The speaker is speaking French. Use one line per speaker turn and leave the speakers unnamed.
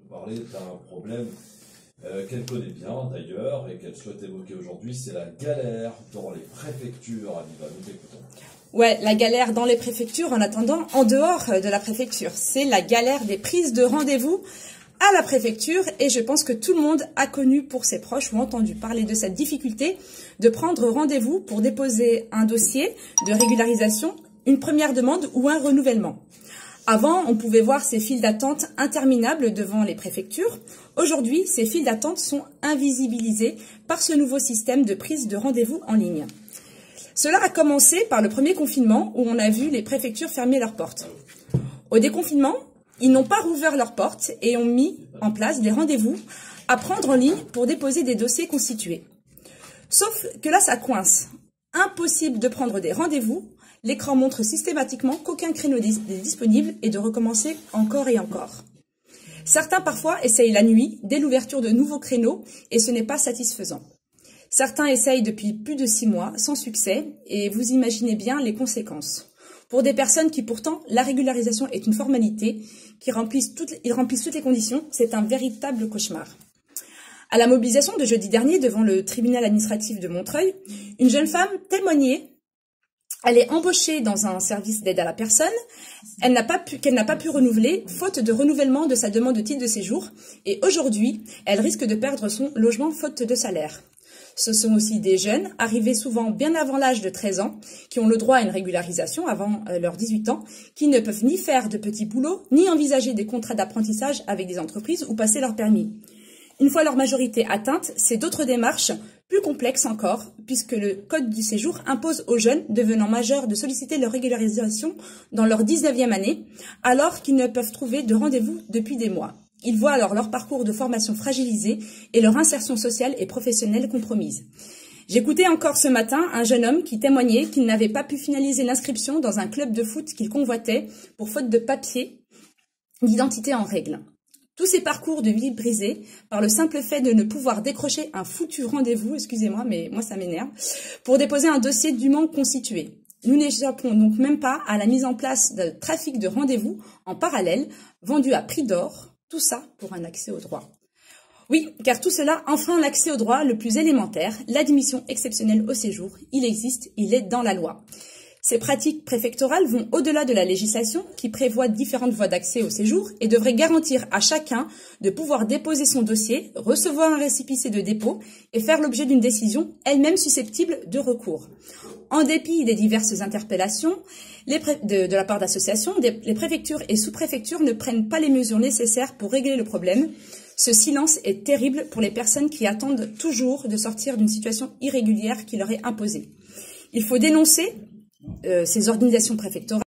parler d'un problème qu'elle connaît bien d'ailleurs et qu'elle souhaite évoquer aujourd'hui, c'est la galère dans les préfectures. Aniva, nous t'écoutons.
Ouais, la galère dans les préfectures, en attendant, en dehors de la préfecture. C'est la galère des prises de rendez-vous à la préfecture et je pense que tout le monde a connu pour ses proches ou entendu parler de cette difficulté de prendre rendez-vous pour déposer un dossier de régularisation, une première demande ou un renouvellement. Avant, on pouvait voir ces files d'attente interminables devant les préfectures. Aujourd'hui, ces files d'attente sont invisibilisées par ce nouveau système de prise de rendez-vous en ligne. Cela a commencé par le premier confinement où on a vu les préfectures fermer leurs portes. Au déconfinement, ils n'ont pas rouvert leurs portes et ont mis en place des rendez-vous à prendre en ligne pour déposer des dossiers constitués. Sauf que là, ça coince. Impossible de prendre des rendez-vous. L'écran montre systématiquement qu'aucun créneau n'est disponible et de recommencer encore et encore. Certains parfois essayent la nuit, dès l'ouverture de nouveaux créneaux, et ce n'est pas satisfaisant. Certains essayent depuis plus de 6 mois, sans succès, et vous imaginez bien les conséquences. Pour des personnes qui pourtant, la régularisation est une formalité, ils remplissent toutes les conditions, c'est un véritable cauchemar. À la mobilisation de jeudi dernier devant le tribunal administratif de Montreuil, une jeune femme témoignait. Elle est embauchée dans un service d'aide à la personne, qu'elle n'a pas pu renouveler, faute de renouvellement de sa demande de titre de séjour, et aujourd'hui, elle risque de perdre son logement faute de salaire. Ce sont aussi des jeunes, arrivés souvent bien avant l'âge de 13 ans, qui ont le droit à une régularisation avant leurs 18 ans, qui ne peuvent ni faire de petits boulots, ni envisager des contrats d'apprentissage avec des entreprises ou passer leur permis. Une fois leur majorité atteinte, c'est d'autres démarches plus complexes encore, puisque le Code du séjour impose aux jeunes devenant majeurs de solliciter leur régularisation dans leur 19e année, alors qu'ils ne peuvent trouver de rendez-vous depuis des mois. Ils voient alors leur parcours de formation fragilisé et leur insertion sociale et professionnelle compromise. J'écoutais encore ce matin un jeune homme qui témoignait qu'il n'avait pas pu finaliser l'inscription dans un club de foot qu'il convoitait pour faute de papier d'identité en règle. Tous ces parcours de vie brisés par le simple fait de ne pouvoir décrocher un foutu rendez-vous, excusez-moi, mais moi ça m'énerve, pour déposer un dossier dûment constitué. Nous n'échappons donc même pas à la mise en place de trafic de rendez-vous en parallèle, vendus à prix d'or, tout ça pour un accès au droit. Oui, car tout cela enfreint l'accès au droit le plus élémentaire, l'admission exceptionnelle au séjour. Il existe, il est dans la loi. Ces pratiques préfectorales vont au-delà de la législation qui prévoit différentes voies d'accès au séjour et devraient garantir à chacun de pouvoir déposer son dossier, recevoir un récépissé de dépôt et faire l'objet d'une décision elle-même susceptible de recours. En dépit des diverses interpellations de la part d'associations, les préfectures et sous-préfectures ne prennent pas les mesures nécessaires pour régler le problème. Ce silence est terrible pour les personnes qui attendent toujours de sortir d'une situation irrégulière qui leur est imposée. Il faut dénoncer ces organisations préfectorales